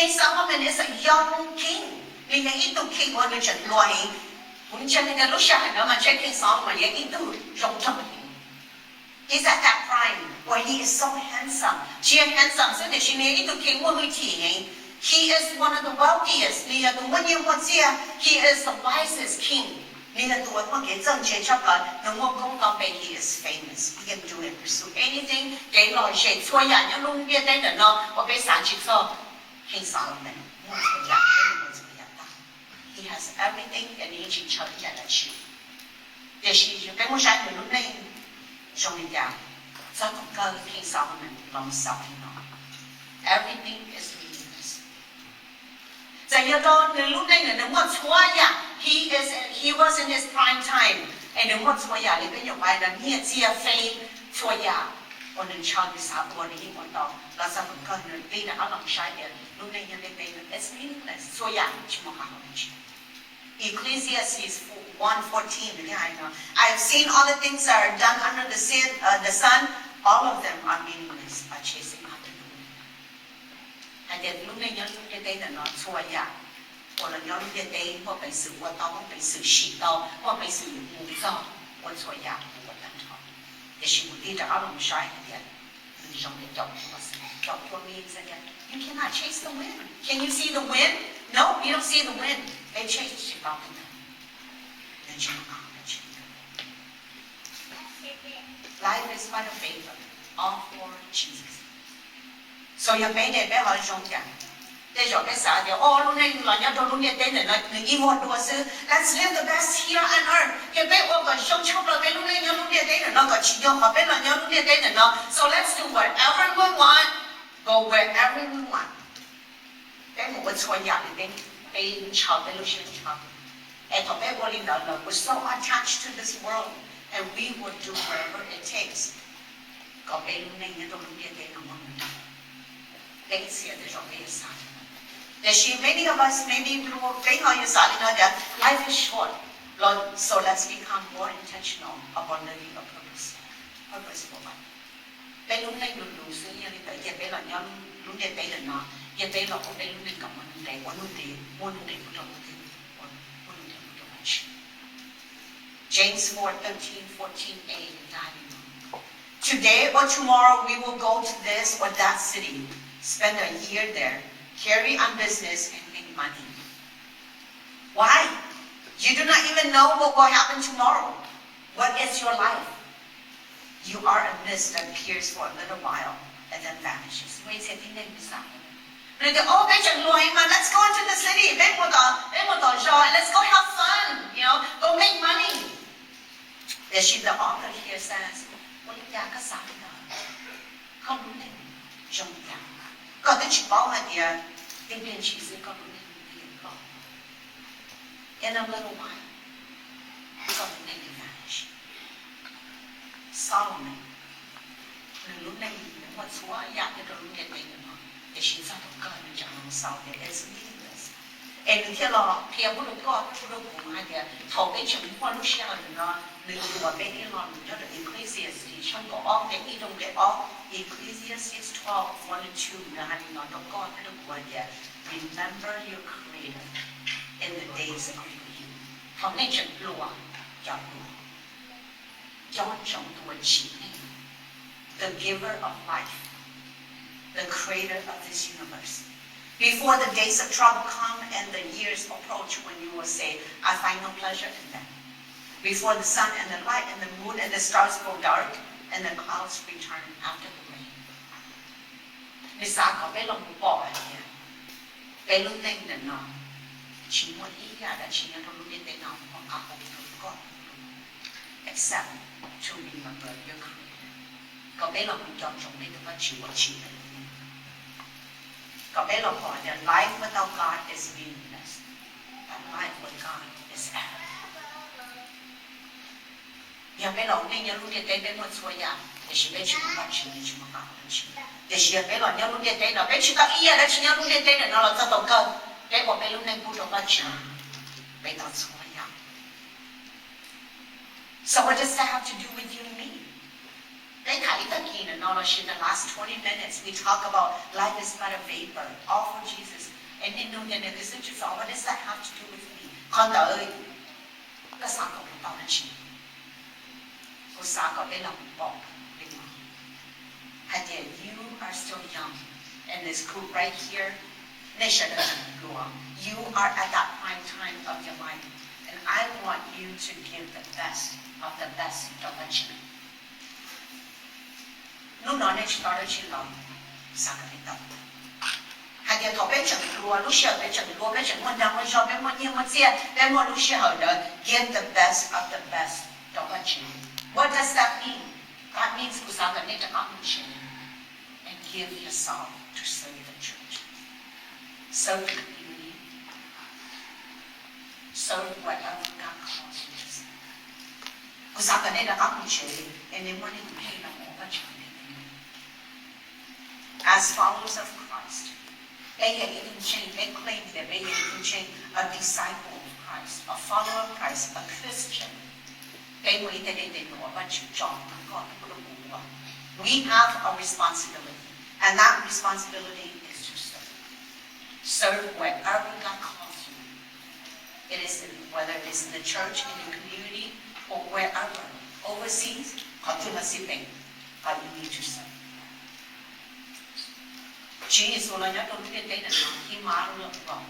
King Solomon is a young king. Vì những ít king của nó chẳng loài, cũng chẳng nên lúc sáng nó mà check King Solomon những ít rộng rộng. He's at that prime where he is so handsome. She is handsome, so that she need ít king của người thì he is one of the wealthiest. Vì tụi mình nhiều một chia, he is the wisest king. Vì tụi mình cái dân chế chấp là nó muốn công tác về he is famous. He can do and pursue anything. Cái lời sẽ thôi ya những lúc biết đấy là nó, và bây giờ chỉ so King Solomon. He has everything and he chỉ chờ nhận là chịu. Để chỉ cái một sáng người lúc này trong đi ra, do cũng cơ King Solomon lòng sau nó. Everything is meaningless. Tại do đó người lúc này là nó mất chúa ya, he was in his prime time, and nó mất chúa ya, thì bây giờ bài là nghĩa chia phê chúa ya, còn nên cho người sao của đi một đó, là sao cũng cơ người đi là lòng sai để lúc này nhân lên đây là it's meaningless. Chúa ya chỉ một cái không chịu. Ecclesiastes 1:14. I have seen all the things that are done under the sun. All of them are meaningless by chasing after the wind. And then lúc này nhớ lúc như thế là nó xua ya, hoặc là nhớ lúc như thế hoặc phải sự qua tao, hoặc phải sự shit tao, hoặc phải sự mù do, hoặc xua ya, hoặc tận thọ. Để sự mù đi ra áo lòng sai again. Mình trong cái dọc for means again. You cannot chase the wind. Can you see the wind? No, you don't see the wind. They chase you about them. Then you come and you go. Life is but a favor, all for Jesus. So you made it better trong cả. Để cho cái xã điều, lúc này là nhau trong lúc này tên là người yêu hoạt đùa sư. Let's live the best here on earth. Cái bé ôm còn sống chốc là cái lúc này nhau lúc này tên là nó còn chỉ nhau, họ bé là nhau lúc này tên là nó. So let's do whatever we want, go wherever we want. Cái một cái xoay nhà thì they child delusion child. And to be willing to love, we're so attached to this world, and we will do whatever it takes. Có bé lúc này nhớ trong lúc này tên là một người. They see it as a sign. Many of us maybe that life is short. Lord, so let's become more intentional about living a purposeful life. Bé lúc này đủ sự như vậy, giờ bé là nhau lúc này bé là nó, giờ bé là có bé lúc này cầm mình để quán lúc này, muốn lúc này cũng trong lúc này, muốn lúc này cũng trong lúc này. James 4:13-14a. Today or tomorrow we will go to this or that city, spend a year there, carry on business and make money. Why? You do not even know what will happen tomorrow. What is your life? You are a mist that appears for a little while and then vanishes. Let's go into the city. Let's go have fun. Go make money. The author here says, không đúng này, trong nhà. Có cái chỉ bảo hạt địa, tiếng biên chỉ sẽ có đúng này, tiếng có. In a little while, something may vanish. Solomon, lúc này nó xóa dạng cái đồ lúc này nó, để xin ra tổng cơ nó chẳng làm sao để it's meaningless. And thế là khi ông lúc có cái đồ của hạt địa, thầu cái chuyện qua lúc sau thì nó đừng đùa bên cái lo mình cho được Ecclesiastes trong có all cái ý trong cái all Ecclesiastes 12:1-2 là hành nó trong con cái đồ của địa. Remember your Creator in the days of your youth. Không nên chừng lùa, chọn lùa. Chọn trong tuổi chỉ the giver of life, the creator of this universe. Before the days of trouble come and the years approach when you will say, I find no pleasure in them. Before the sun and the light and the moon and the stars go dark and the clouds return after the rain. Vì sao có bé lòng bỏ hả? Bé lúc này là nó chỉ muốn ý ra là chỉ nhận lúc đến nó hoặc cả một con. Except to remember your Creator. Có bé lòng chọn trong đây nó chịu chịu. Có bé lòng hỏi là life without God is meaningless, but life with God is everything. Giờ bé lòng này nhớ lúc đến đây bé muốn xóa ya, để chỉ bé chịu bắt chịu để chịu bắt chịu. Để chỉ bé lòng nhớ lúc đến đây nó bé chỉ có ý là chỉ nhớ lúc đến đây là nó là rất tốt cơ. Bé bỏ bé lúc này cũng trong bắt chịu, bé tạo xóa ya. So what does that have to do with you and me? They kind of keen and knowledge in the last 20 minutes. We talk about life is but a vapor, all for Jesus. And then no, then the sister thought, what does that have to do with me? Con đời, cái sao cậu cũng bảo là chị, cô sao cậu biết lòng bỏ bên ngoài. And yet you are still young, and this group right here, they should have grown up. You are at that prime time of your life, and I want you to give the best of the best of what you. Lúc đó nên chúng ta đã chỉ lòng sao cái đó. Hãy để thọ bên trong lúa, lúc xưa bên trong lúa, bên trong món đắng, bên trong bên món nhiều món gì, bên món lúc xưa ở đó, give the best of the best of what you. What does that mean? That means chúng ta cần nên được học chuyện and give yourself to serve the church, serve the community, serve whatever God calls you to serve. Chúng ta cần nên được học chuyện and then when you pay them all, what you. As followers of Christ, they claim that they are a disciple of Christ, a follower of Christ, a Christian. We have a responsibility, and that responsibility is to serve. Serve wherever God calls you. It is whether it is in the church, in the community, or wherever, overseas, but you need to serve. Jesus là nhớ tôi biết tên là khi mà nó được vào,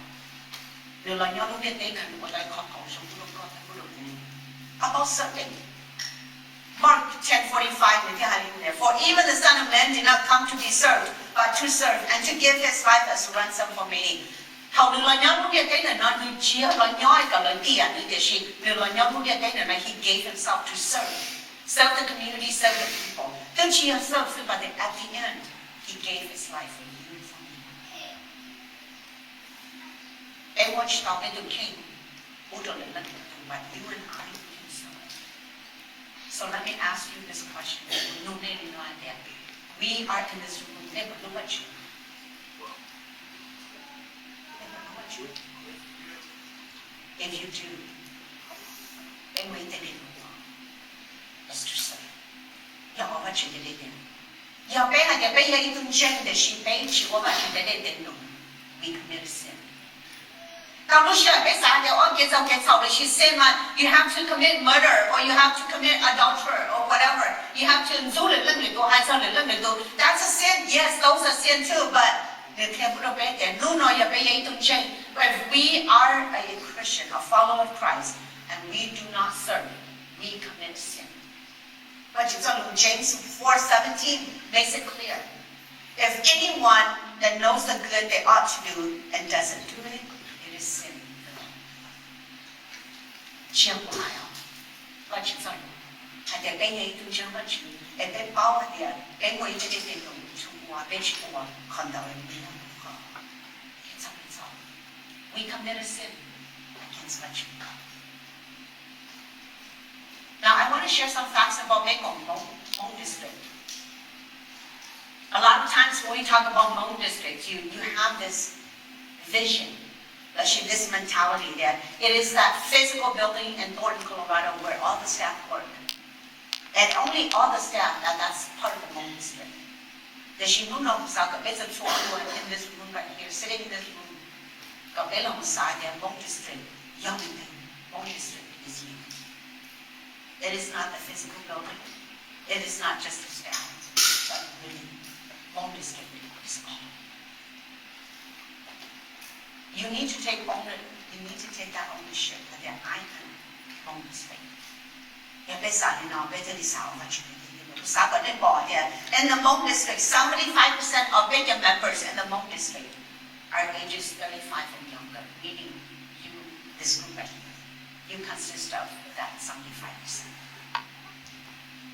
nếu là nhớ tôi biết tên là một đại khó khăn sống của con của được. About serving. Mark 10:45 with Hallelujah. For even the Son of Man did not come to be served, but to serve and to give his life as ransom for many. Hầu nếu là nhớ tôi biết tên là nó được chia là nhớ cả lời tiền như thế gì. Nếu là nhớ tôi biết tên là he gave himself to serve the community, serve the people. Then she serves, but at the end, he gave his life for you. They watched out in the king, but you and I can serve. So let me ask you this question. No name like that. We are in this room, never look at you. Never look at you. If you do, then wait till it is to serve. You are what you did in. You pay like a baby in change that she paid, she was what you did in. We commit sin. Now, you have to commit murder, or you have to commit adultery, or whatever. You have to do it. That's a sin. Yes, those are sin too, but if we are a Christian, a follower of Christ, and we do not serve, we commit sin. But James 4:17 makes it clear. If anyone that knows the good they ought to do and doesn't do it, it is sin. Chiếm của ai không? Và chỉ rằng, cái này tôi chẳng bắt chịu, cái bao nhiêu, cái người cái tiền đồng chung qua, bên chung qua, còn đâu là mình không có. It's all. We commit a sin against what you know. Now I want to share some facts about Hmong district. A lot of times when we talk about Hmong district, you have this vision. Actually, this mentality that it is that physical building in Thornton, Colorado, where all the staff work. And only all the staff, that's part of the Hmong district. The Shimuno Musaka, it's a tour in this room right here, sitting in this room. Kabela Musaka, Hmong district, young Hmong district is you. It is not the physical building. It is not just the staff, but really, Hmong district is all. You need to take ownership. You need to take that ownership that I can own this thing. In the Hmong district, 75% of Benya members in the Hmong district are ages 35 and younger, meaning you, this group right here, you consist of that 75%.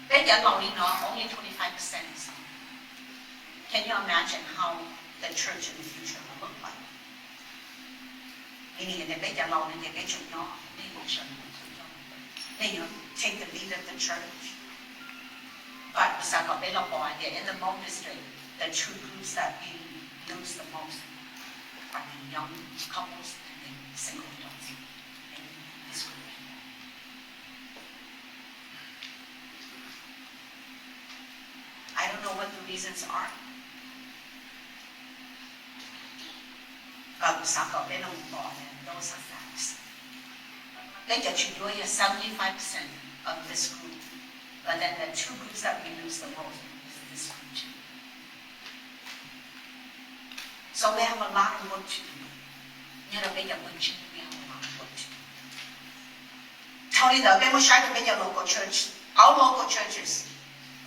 Benya only 25%. Can you imagine how the church in the future will look like? Meaning that they don't know, they take the lead of the church. But in the Hmong district, the two groups that we lose the most are the young couples and the single adults in this group. reasons are. Those are facts. They get you doing 75% of this group. But then the two groups that we lose the most is this group too. So we have a lot of work to do. We have a lot of work to do. Tony, the local church, our local churches,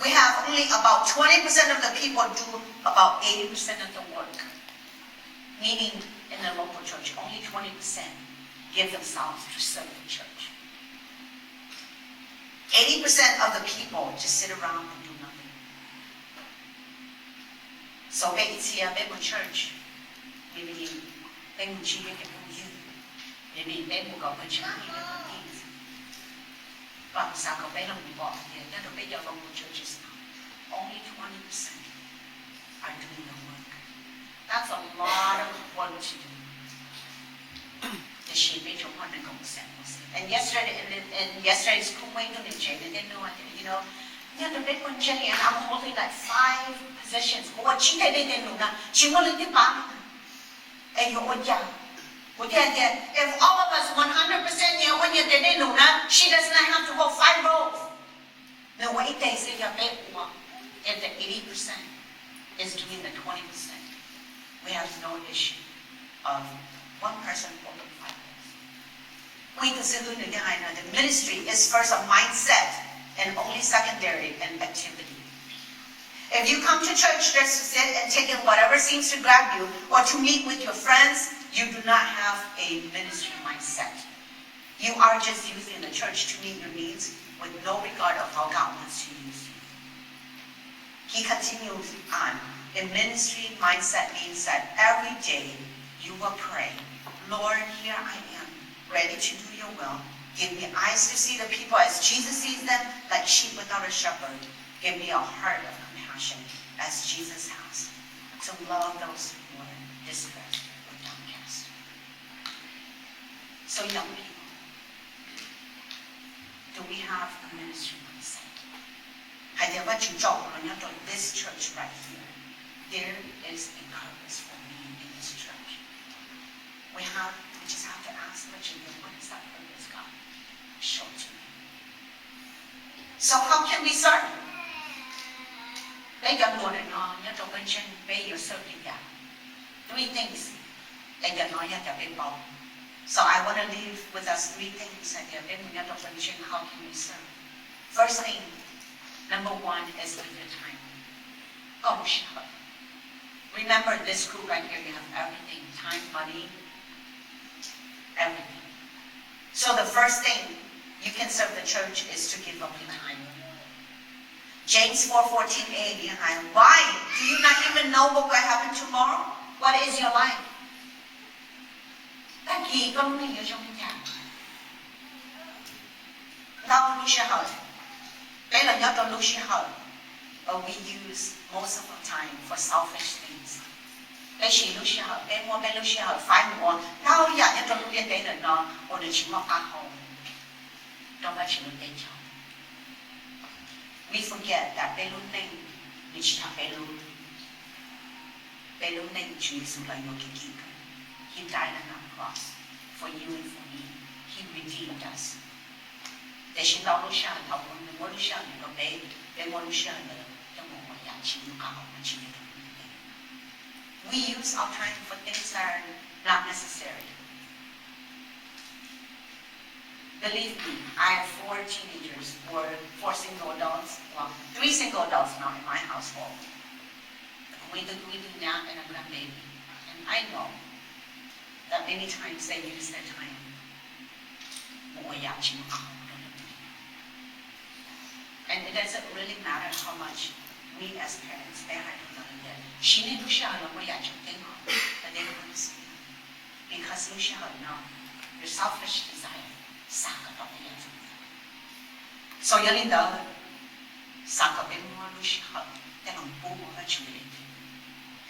we have only about 20% of the people do about 80% of the work. Meaning, in the local church, only 20% give themselves to serve the church. 80% of the people just sit around and do nothing. So it's here, they church. Maybe they will cheat it from you. Maybe they will go and cheat it. But they don't involve here. They don't make your local churches now. Only 20% are doing the work. That's a lot of work to do. And yesterday's school went on the chain, and they know, the big one, Jenny, and I'm holding like 5 positions. What she didn't know, she wanted to buy. And you would, yeah. If all of us 100% when you didn't know, she does not have to hold 5 roles. No, what it takes is if the 80% is doing the 20%, we have no issue of one person holding 5 roles. The ministry is first a mindset and only secondary an activity. If you come to church just to sit and take in whatever seems to grab you, or to meet with your friends, you do not have a ministry mindset. You are just using the church to meet your needs with no regard of how God wants to use you. He continues on. A ministry mindset means that every day you will pray, Lord, here I am, ready to do your will. Give me eyes to see the people as Jesus sees them, like sheep without a shepherd. Give me a heart of compassion, as Jesus has, to love those who are distressed or downcast. So young people, do we have a ministry mindset? This church right here, there is a purpose for me in this church. We just have to ask the children, what is that purpose, God? Show to me. So how can we serve? They got more than all. You have to mention, pay yourself in that. 3 things. They got more, you have to pay more. So I want to leave with us 3 things that you have to mention, how can we serve? First thing, number 1 is with your time. Oh, shut up. Remember this group right here, you have everything. Time, money, everything. So the first thing you can serve the church is to give up your time. James 4:14a behind. Why? Do you not even know what will happen tomorrow? What is your life? But we use most of our time for selfish things. We forget that He died on our cross for you and for me. He redeemed us. We use our time for things that are not necessary. Believe me, I have 4 teenagers, or 4 single adults, well, 3 single adults now in my household. We do that and a grandbaby. And I know that many times they use their time. And it doesn't really matter how much we as parents, they have to learn that. But they don't understand. Because your selfish desire. So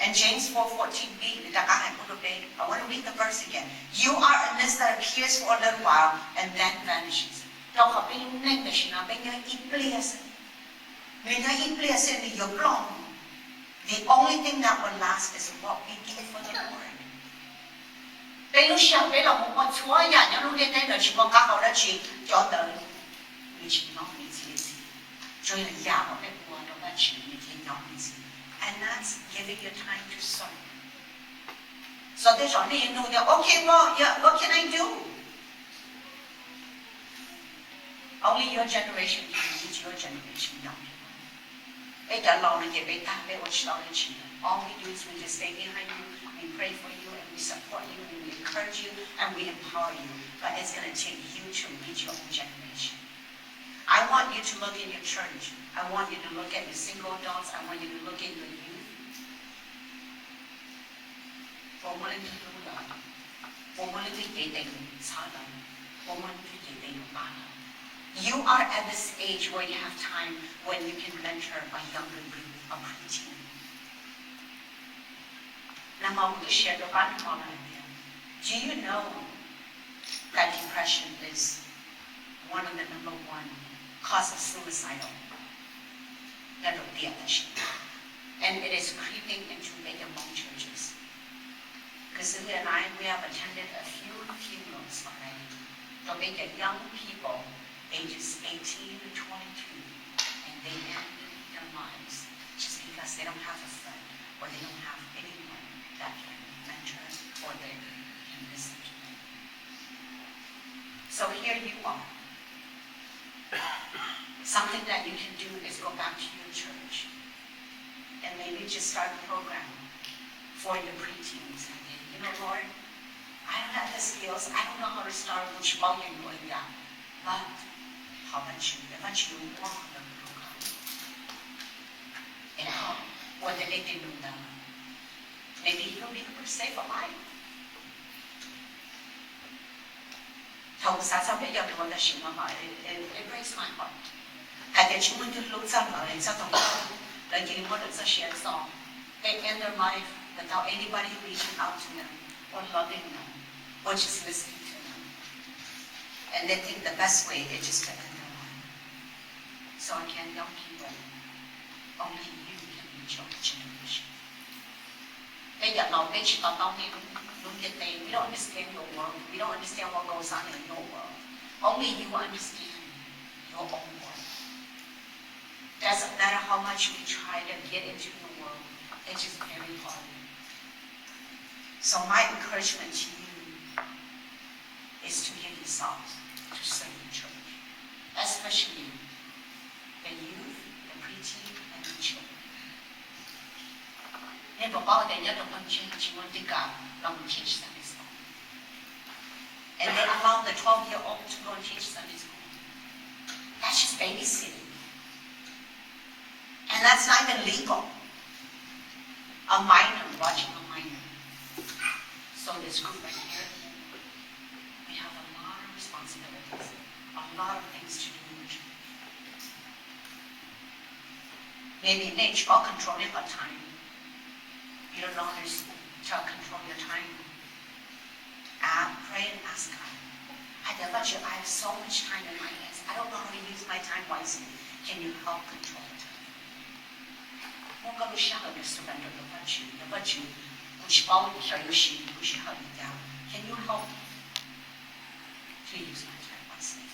and James 4:14b, I want to read the verse again. You are a mist that appears for a little while and then vanishes. The only thing that will last is what we give for the Lord. Bây lúc sau bây là một chúa nhà nhà lúc đến đây là chỉ có các họ đã chỉ cho tới người chỉ nói như thế gì, cho nên nhà họ cái của nó là chỉ như thế nói như thế, and that's giving your time to serve. So they don't need to know that. Okay, well, yeah, what can I do? Only your generation can teach your generation young people. Bây giờ lâu là gì? Bây ta bây giờ chỉ nói chuyện. All we do is we just stay behind you, we pray for you, and we support you, and we encourage you, and we empower you. But it's going to take you to reach your own generation. I want you to look in your church. I want you to look at your single adults. I want you to look at your youth. You are at this age where you have time when you can mentor a younger group, a preteen. Do you know that depression is one of the number one cause of suicidal? And it is creeping into big among churches. Because Cindy and I, we have attended a few funerals already. So they get young people, ages 18 to 22, and they end their lives just because they don't have a friend or they don't have anyone that can mentor or they can listen to them. So here you are. Something that you can do is go back to your church and maybe just start a program for your preteens. And you know, Lord, I don't have the skills. I don't know how to start which volume going down. But how about you? How about you walk the program? And how? What did they do now? Maybe you'll be able to save a life. It breaks my heart. They end their life without anybody reaching out to them or loving them or just listening to them. And they think the best way is just to end their life. So again, young people, only you can reach your generation. We don't understand your world. We don't understand what goes on in your world. Only you understand your own world. Doesn't matter how much we try to get into the world, it's just very hard. So my encouragement to you is to give yourselves to serve the church, especially the youth, the preteen, and the children. And they allow the 12-year-old to go and teach Sunday school. That's just babysitting. And that's not even legal. A minor watching a minor. So this group right here, we have a lot of responsibilities, a lot of things to do in the church. Maybe nature will control your time. You don't know how to control your time. Pray and ask God. I have so much time in my hands. I don't know how to use my time wisely. Can you help control the time? Can you help me to use my time wisely?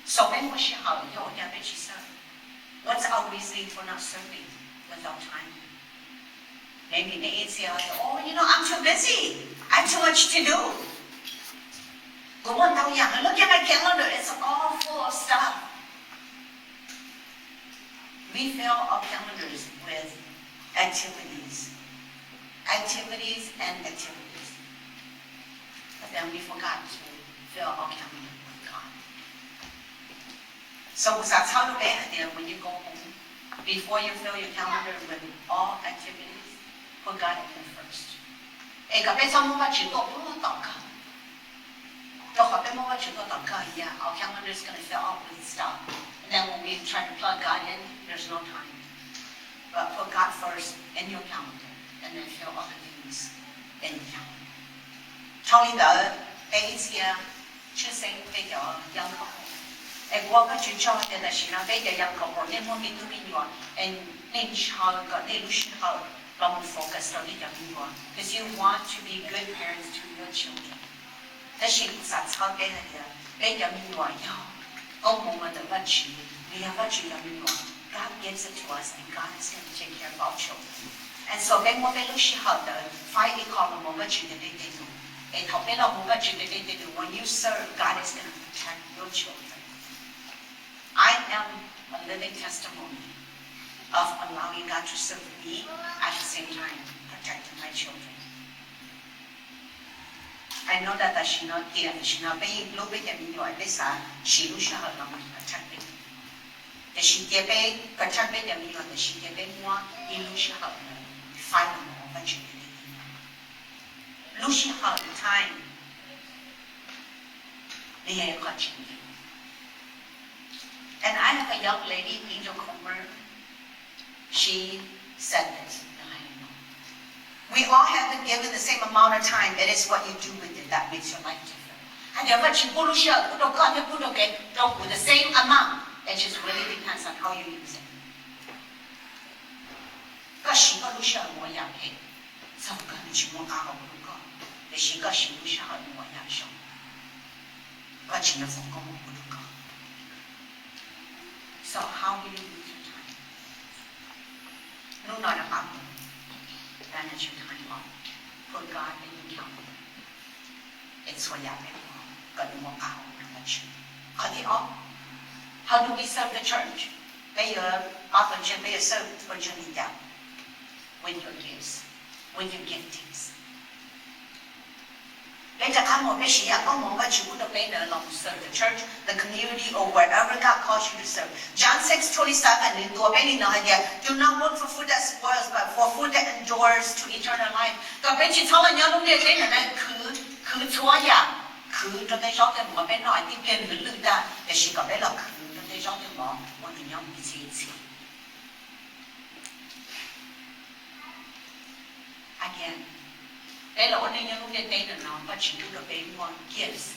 So what's our reasoning for not serving without time? Maybe they say, oh, I'm too busy. I have too much to do. Look at my calendar. It's all full of stuff. We fill our calendars with activities. Activities and activities. But then we forgot to fill our calendar with God. So that's how to be there when you go home. Before you fill your calendar with all activities, put God in there first. Our calendar is going to fill up with stuff. And then when we try to plug God in, there's no time. But put God first in your calendar, and then fill other things in your calendar. 从你的第一次出生比較有可能 e qua ka chu cho te da shi na be ya yang ko ne mo mi tu mi yo and nin cha ga ne lu shi ha la mo focus on it yang yo because you want to be good parents to your children da shi sa cha be na ya be ya mi yo ya ko mo ma da ba chi we have a chi ya mi yo God gives it to us and God is going to take care of our children and so be mo be lu shi ha da fight it call mo ba chi de de do and how be la mo ba chi de de do when you serve God is going to protect your children. I am a living testimony of allowing God to serve me at the same time protecting my children. I know that she not here, she not being low with them in your visa, she lose her number protecting. The she get pay protecting them in your the she get pay more, you lose her fight more, but you lose her time. They are continue. And I have a young lady, Angel Comer. She said this, and I don't know. We all have been given the same amount of time. It is what you do with it that makes your life different. And if you put the same amount, it just really depends on how you use it. Because she got more young head. So I'm going to more out of the she got she more young show. But she never go more. So how do you use your time? No, not about it. Manage your time well. Put God in your calendar. It's what you have to do. God will work out what you do. How do we serve the church? Bây giờ, bây giờ serve for journey down. With your gifts. With your giftings. Later, serve the church, the community, or wherever God calls you to serve. John 6:27, do not work for food that spoils, but for food that endures to eternal life. Again. But you do the big one gifts.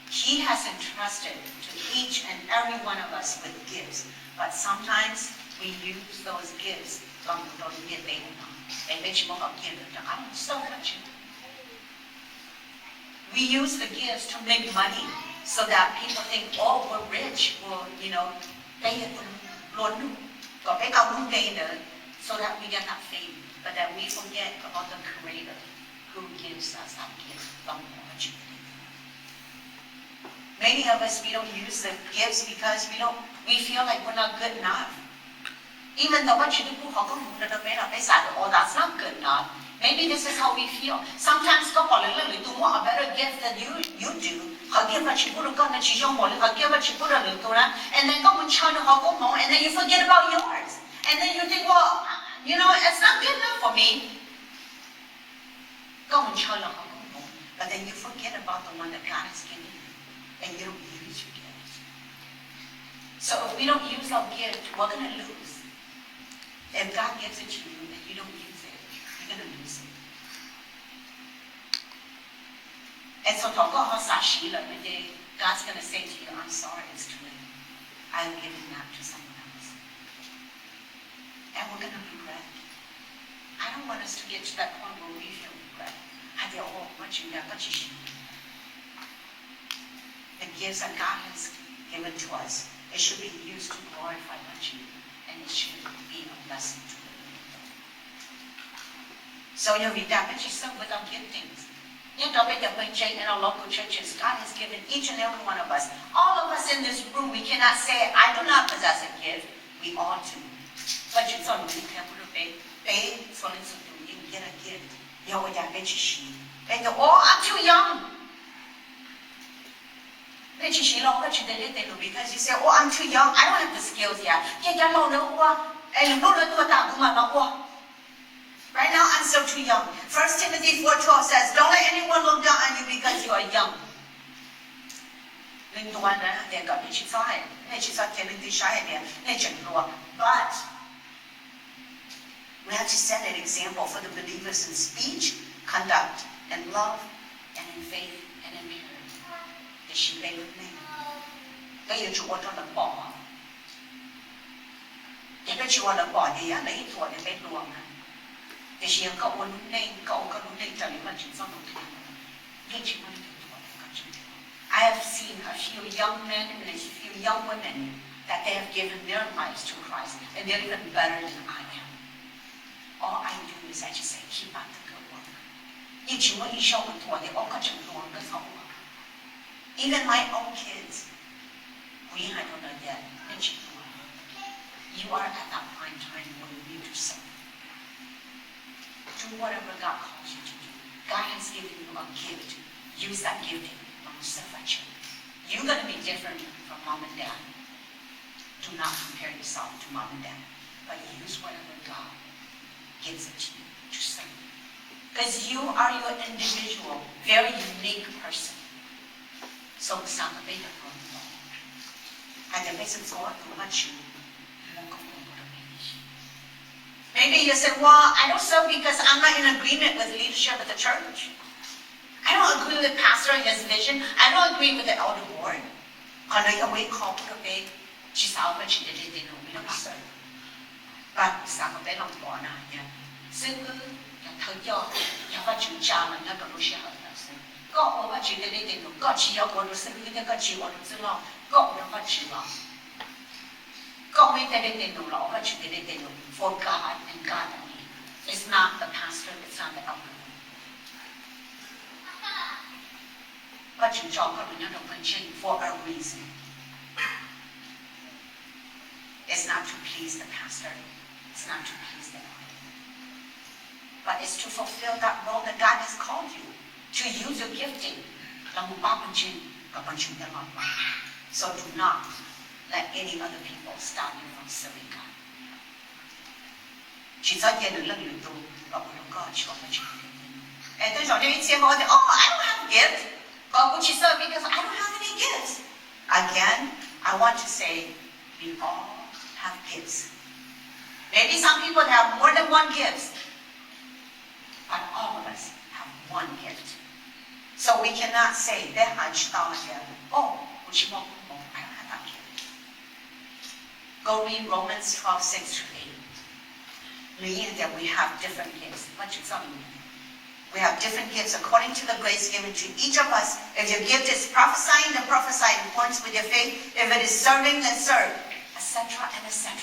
He has entrusted to each and every one of us with gifts. But sometimes we use those gifts. We use the gifts to make money so that people think, oh, we're rich. Well, so that we get that fame. But that we forget about the Creator who gives us that gift. Many of us, we don't use the gifts because we feel like we're not good enough. Even though what you do, oh, that's not good enough. Maybe this is how we feel. Sometimes God will do a better gift than you do. And then God will try to and then you forget about yours. And then you think, well, it's not good enough for me. But then you forget about the one that God has given you. And you don't use your gifts. So if we don't use our gift, we're going to lose. If God gives it to you and you don't use it, you're going to lose it. And so God's going to say to you, I'm sorry, it's too late. I'm giving that to someone else. And we're going to regret. I don't want us to get to that point where we feel regret. The gifts that God has given to us, it should be used to glorify you, and it should be a blessing to the people. So you read that, but you serve with our giftings. In our local churches, God has given each and every one of us. All of us in this room, we cannot say, I do not possess a gift. We all do. But you thought we can pay for it, so you get a gift. Oh, I'm too young. Because you say, oh, I'm too young. I don't have the skills yet. Right now, I'm so too young. 1 Timothy 4:12 says, don't let anyone look down on you because you are young. But we have to set an example for the believers in speech, conduct, and love, and in faith, and in purity. cái yêu chúa cho lần bỏ thì cái chúa lần bỏ thì lấy thua để bên luồng thì chỉ cậu muốn nên cậu có muốn nên trở nên mà chúng ta một thứ nhưng chỉ muốn I have seen a few young men and a few young women that they have given their lives to Christ, and they're even better than I am. All I do is I just say, keep on the good work. Even my own kids, I don't know yet. You are at that point in time where you need to serve. Do whatever God calls you to do. God has given you a gift. Use that gift. You're going to be different from mom and dad. Do not compare yourself to mom and dad, but use whatever God gives it to you to serve. Because you are your individual, very unique person. So it's not a big problem. And the reason for it, maybe you say, well, I don't serve because I'm not in agreement with the leadership of the church. I don't agree with the pastor and his vision. I don't agree with the elder board. We don't serve. But for God and God only. It's not the pastor, it's not the elder. For a reason. It's not to please the pastor. It's not to please the elder. But it's to fulfill that role that God has called you. To use your gifting. So do not let any other people stop you from serving God. And there's only say, oh, I don't have gifts. God, would you serve because I don't have any gifts? Again, I want to say, we all have gifts. Maybe some people have more than one gift, but all of us have one gift. So we cannot say, oh, I don't have that gift. Go read Romans 12:6-8. Meaning that we have different gifts. We have different gifts according to the grace given to each of us. If your gift is prophesying, then prophesy in accordance with your faith. If it is serving, then serve, etc. and etc.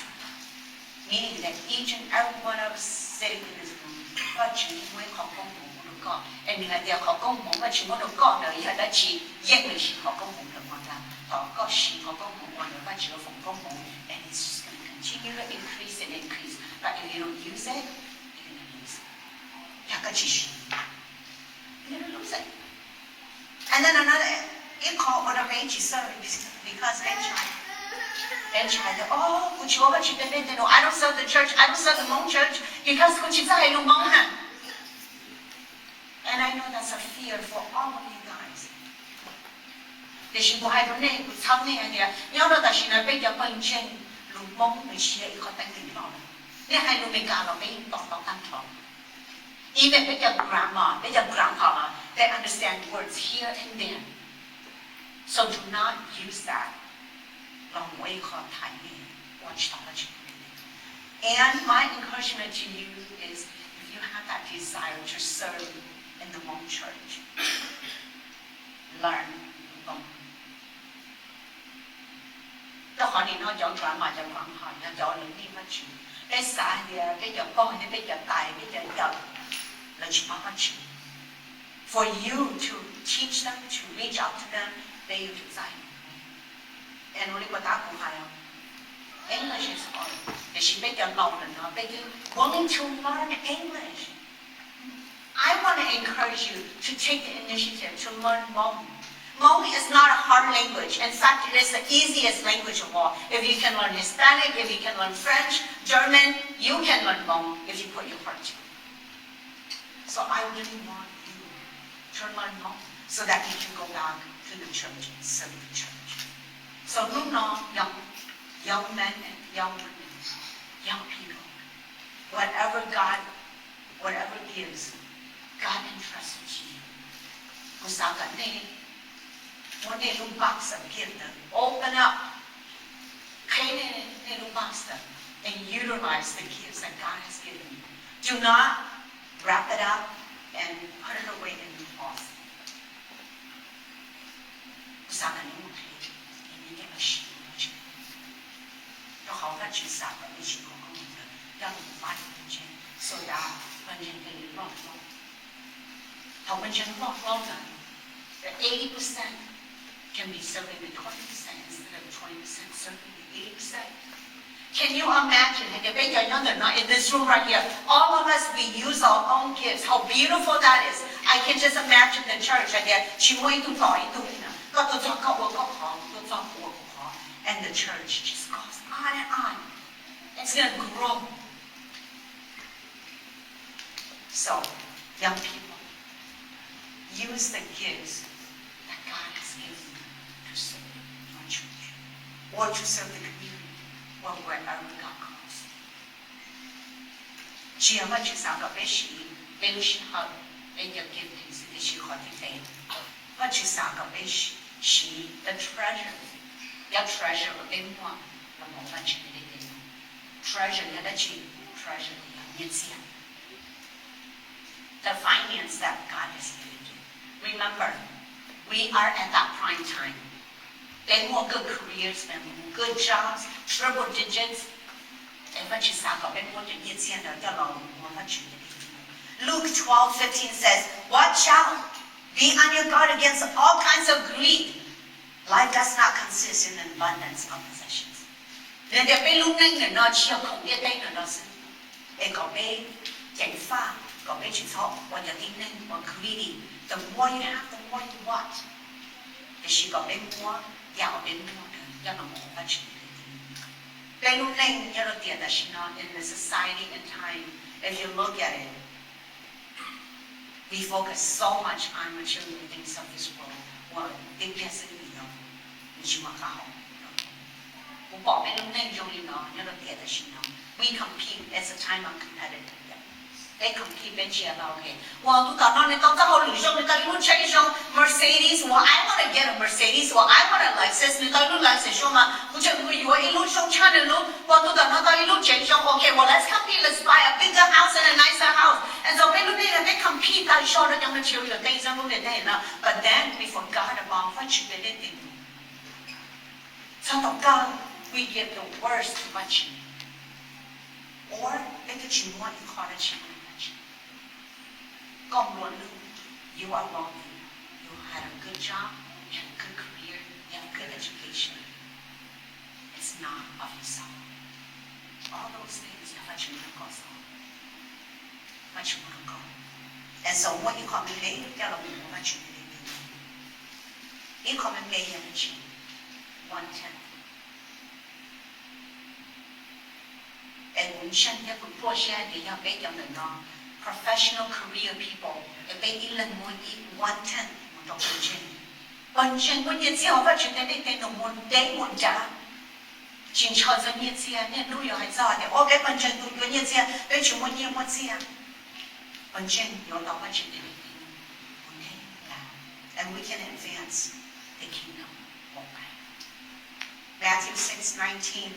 Meaning that each and every one of us sitting in this room, and you have their and it's just going to continue to increase and increase. But if you don't use it, you're going to lose it. You're going to lose it. And then another, it called what a range is serving because they tried. They tried to, I don't serve the church, I don't serve the Hmong church because and I know that's a fear for all of you guys. Even with your grandma, with your grandpa, they understand words here and there. So do not use that. And my encouragement to you is, if you have that desire to serve in the Hmong church, learn Hmong. For you to teach them, to reach out to them, they desire. And English is hard. Willing to learn English. I want to encourage you to take the initiative to learn Hmong. Hmong is not a hard language. In fact, it is the easiest language of all. If you can learn Hispanic, if you can learn French, German, you can learn Hmong if you put your heart to it. So I really want you to learn Hmong so that you can go back to the church and serve the church. So young men and young women, young people, whatever gives, God entrusts to you. one little box of gift, open up, clean little box, and utilize the gifts that God has given you. Do not wrap it up and put it away in the closet. 不撒个你不可以，你那个洗不去。要好好去撒个你去搞搞你的，要你发点东西，所以啊，关键给你乱乱。他关键乱乱的，the 80% can be serving the 20% instead of 20% serving the 80%. Can you imagine? In this room right here, all of us, we use our own gifts. How beautiful that is. I can just imagine the church right there. And the church just goes on and on. It's going to grow. So, young people, use the gifts that God has given you to serve your church or to serve the community. Or wherever God calls. 只要我去上个学习，比如说好，你就 giftings 你去学的对，我去上个学习 the treasure， 要 treasure 的么，那么我去的对 treasure 要得去 treasure 的要钱 ，the finance that God has given you. Remember, we are at that prime time. They want good careers, good jobs, triple digits. Luke 12:15 says, watch out, be on your guard against all kinds of greed. Life does not consist in an abundance of possessions. The more you have, the more you want. In the society and time, if you look at it, we focus so much on material things of this world. Well, it gets in you. We compete. It's a time of competitiveness. They compete with each other. Okay. Well, Mercedes. Well, I want to get a Mercedes. Well, I want a Lexus. Okay. Well, let's compete. Let's buy a bigger house and a nicer house. And so they compete. Material things. But then we forgot about what you did. So we get the worst of what you need. Or they get you more you call it you. You are wealthy. You had a good job, you had a good career, you had a good education. It's not of yourself. All those things are what you want to go for. What you want to go. And so what you call me later, tell me what you need. You call me later, 1/10. And when you shouldn't have a portion, they have made them enough. Professional career people, if they eat 1/10, when you tell what you did, they no more day one job. Jin Charles and Yitzia, and New York, I saw it. Okay, when you tell, bet you 1 year, what's here? When Jin, you'll know what you did. And we can advance the kingdom. Matthew 6:19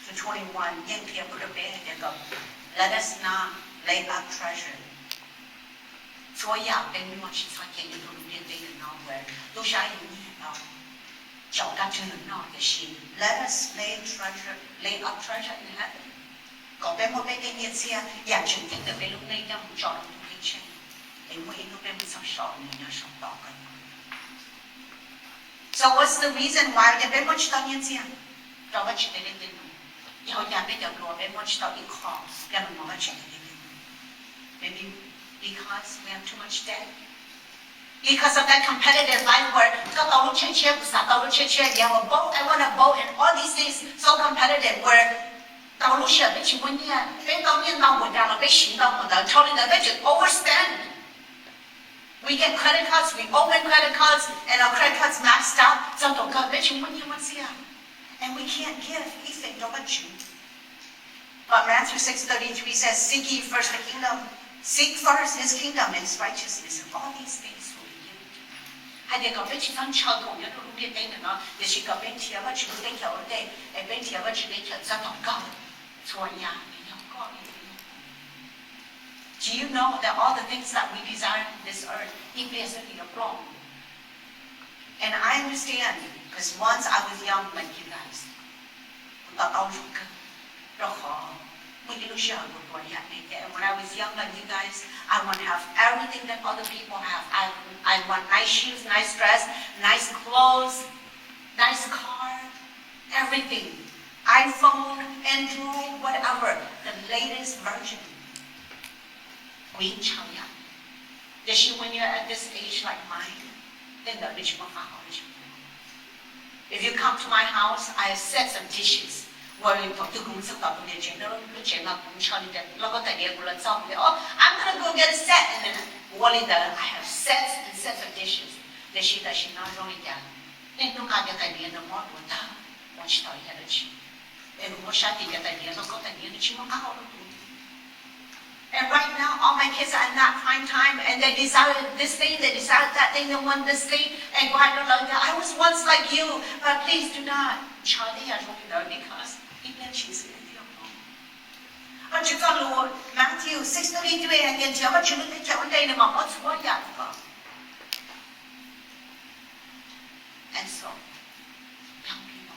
to 21. Let us not lay up treasure. So yeah, then we want to talk to you nowhere. Let us lay up treasure in heaven. So what's the reason why they want to maybe because we have too much debt. Because of that competitive life where you have a boat, I want a boat, and all these things so competitive where overspend. We get credit cards, we open credit cards, and our credit cards maxed out. And we can't give anything to you. But Matthew 6:33 says, seek ye first the kingdom. Seek first his kingdom and his righteousness, and all these things will be given to you. Hai dia ka pe chi san cha dong ya lu dia ding na de shi ka ben tia ba chi lu ding ya de e ben tia ba chi le cha sa tong ka so ya ni ya ko ni. Do you know that all the things that we desire on this earth, He plays a wrong? And I understand, because once I was young like you guys. And when I was young like you guys, I want to have everything that other people have. I want nice shoes, nice dress, nice clothes, nice car, everything. iPhone, Android, whatever. The latest version. When you're at this age like mine, then the rich one. If you come to my house, I have sets of dishes. I'm gonna go get a set, and then I have sets and sets of dishes. And right now, all my kids are in that prime time, and they desire this thing, they desire that thing, they want this thing, and God don't like that. I was once like you, but please do not. Because He mentions it in the Bible. But you got Lord, Matthew 6:33, and you tell what you look at your day, what's what you got. And so, young people,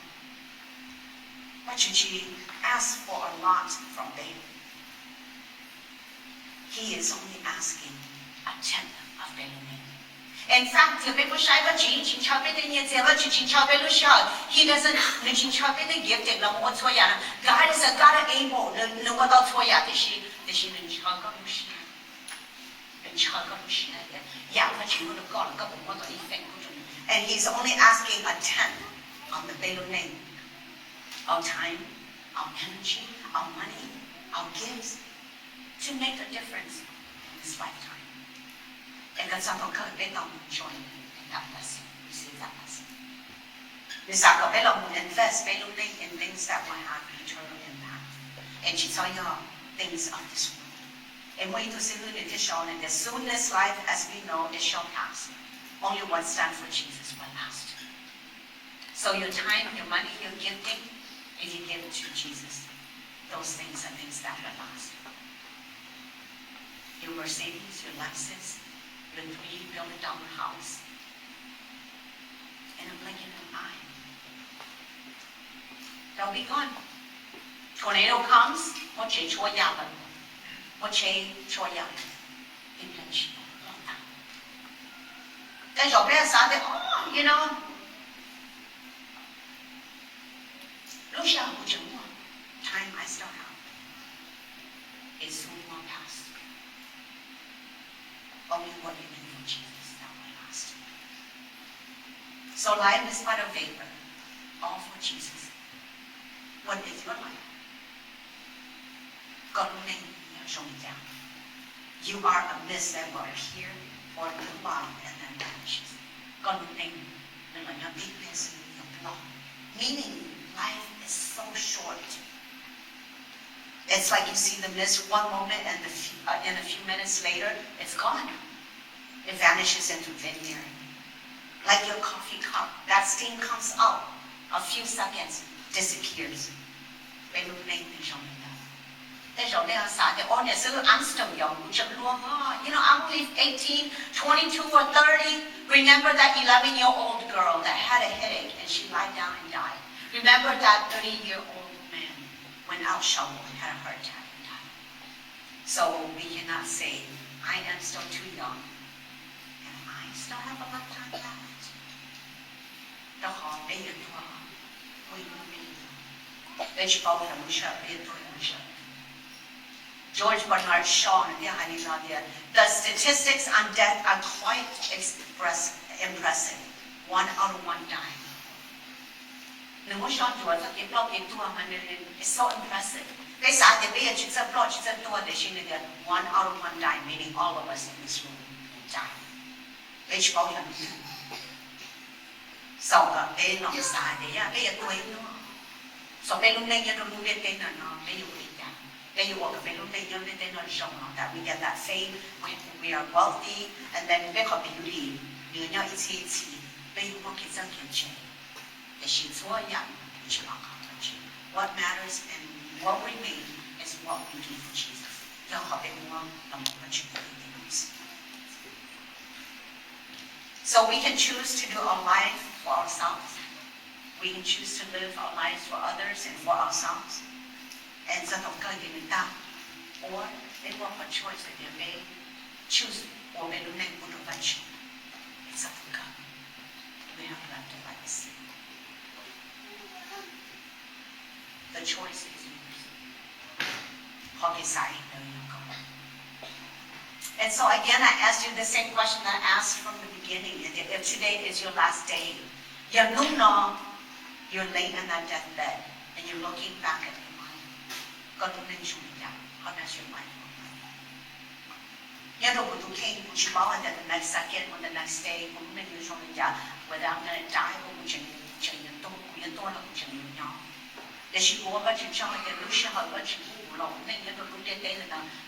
what you ask for a lot from baby. He is only asking a tenth of their name. In fact, He doesn't give it. God is a God able. And He's only asking a tenth of the Belu name. Our time, our energy, our money, our gifts, to make a difference in this lifetime. And God said, "Okay, join in that blessing, receive that blessing." This invest in things that will have eternal impact. And she saw your things of this world. And when you see it shown in the soonness life, as we know, it shall pass. Only what stands for Jesus will last. So your time, your money, your gifting, if you give it to Jesus, those things are things that will last. Your Mercedes, your Lexus, your $3 billion house, in a blinking of an eye. They'll be gone. Tornado comes, what you oh, you know, time I still have. It's soon will pass. Only what you do for Jesus that will last. So life is but a vapor, all for Jesus. What is your life? God will name you down. You are a mist that will here for a little while and then vanishes. God will name you like a big mist in your blood. Meaning life is so short. It's like you see the mist one moment and in a few minutes later, it's gone. It vanishes into thin air. Like your coffee cup, that steam comes out, a few seconds, disappears. You know, I'm only 18, 22 or 30. Remember that 11-year-old girl that had a headache and she lied down and died. Remember that 30-year-old man went out shoveling and had a heart attack and died. So we cannot say, I am still too young and I still have a lifetime left. George Bernard Shaw, the statistics on death are quite impressive. 1 out of 1 dying. It's so impressive. 1 out of 1 die, meaning all of us in this room die. So that we get that fame when we are wealthy, and then we make a beauty. Nếu nhau ít chi chi, bây giờ một cái dân kiến chế, để xin chúa nhận, chỉ bảo khảo thật chứ. What matters and what we need is what we give to Jesus. Do họ bên mua, là một cái chuyện So we can choose to do our life for ourselves. We can choose to live our lives for others and for ourselves. And so don't go giving down. Or they want a choice that they may choose or they don't make good of it. It's up to God. We have left the legacy. The choice is yours. How decide where you go. And so again, I asked you the same question I asked from the beginning. If today is your last day, you know you're laying in that deathbed and you're looking back at your life. God will mention you. How does your life look like? You know, the next second or the next day, whether I'm going to die or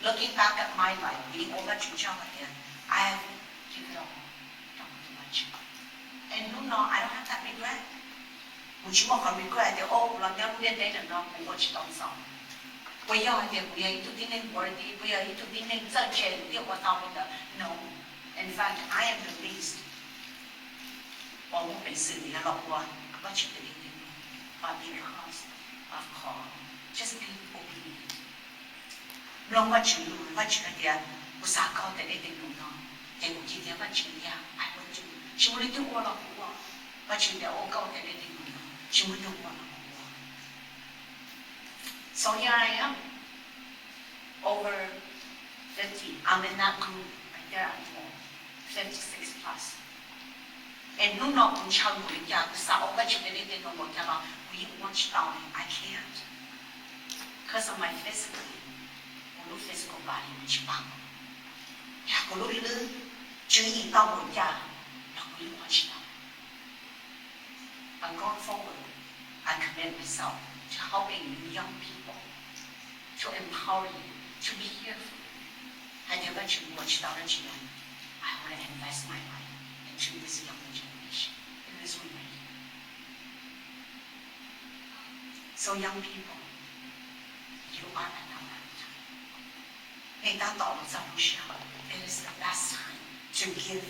looking back at my life, being over to I have given it all too much. And I don't have that regret. Would you want to regret that, oh, I'm never going to watch it on some. No. In fact, I am the least. But because of call. Just be obedient. Long what you do, what you can do, Usaka, the lady no. They will give you what you I will do. She will do all of the work. But you know, go the lady no. She will do all of the work. So here I am. Over 50. I'm in that group right there at home. 56 plus. And no not in child with ya, the Sao what you didn't know what about we watch down. I can't. Because of my physical body, which bang. Yeah, go look at Jimmy double ya, not we watch down. But going forward, I commit myself to helping you young people, to empower you. To be here for you. I never to watch down again. I want to invest my life into this younger generation, in this woman here. So young people, you are at that time. It is the best time to give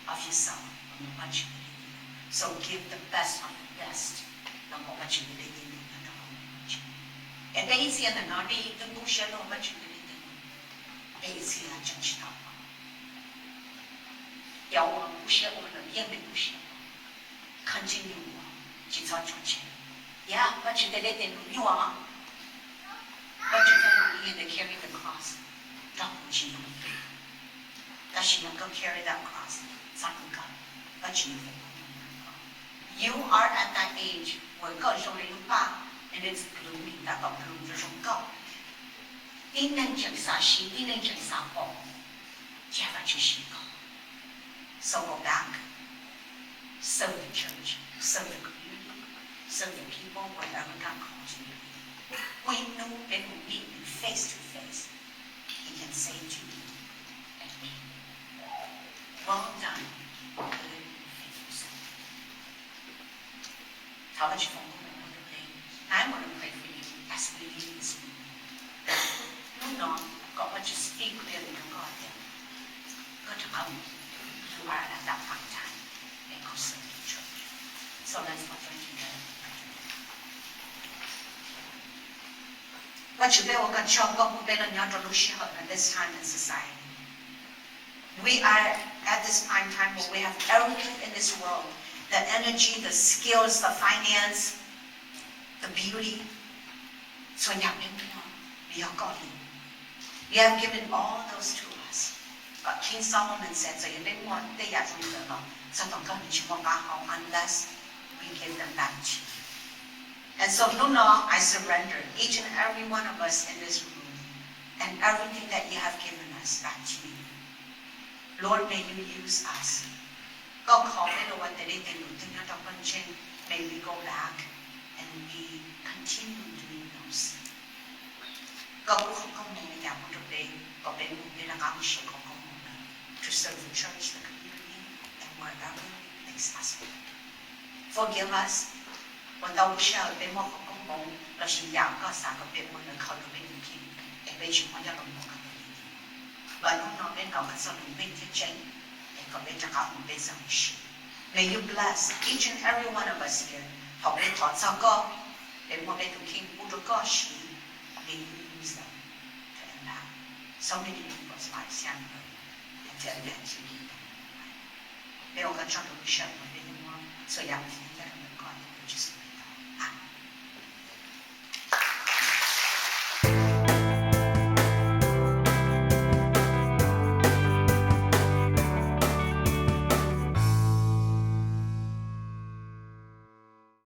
of yourself on what you really do. So give the best of the best of what you really do. And they see the naughty, the bullshit of what you really do. 每一次来争取到，要我不学我的，也没不学我，continue我，去找赚钱。Yeah, but you didn't know you are. But you don't need to carry the cross. 让我去用。但是能够 carry that cross， 咋能够？而且you are at that age where God showed you back, and it's gloomy. That got gloom from God. 你能讲啥事？你能讲啥话？接下去是个 So go back, serve the church, serve the community, serve the people wherever God calls you. We know and we meet you face to face. He can say to you and me, well done, good and faithful servant. 他们去奉公我的杯 I want to pray for you as we leave this room. No, God wants you to speak clearly to God then. Go to home. You are at that point in time. And go serve the church. So let's not join together. But you better go show God who better not to lose at this time in society. We are at this prime time where we have everything in this world. The energy, the skills, the finance, the beauty. So we are godly. You have given all those to us. But King Solomon said, so you didn't want the so don't come unless we give them back to you. And so I surrender each and every one of us in this room and everything that you have given us back to you. Lord, may you use us. May we go back and we continue doing those. To serve the church, the community, and wherever you place us. Forgive us when thou shalt be more công là sự giàu có sao có biết muốn được khẩu được bên kia để bây giờ muốn cho lòng một cái gì và lúc nó bên cầu cái sao lòng bên kia chân để có bên cho họ một bên sao sự. May you bless each and every one of us here. Họ bên thọ sao có để một bên thực hiện một đôi có sự. May you use them to impact so many people's lives and to advance your kingdom. May all God try to share with anyone so young to get them God just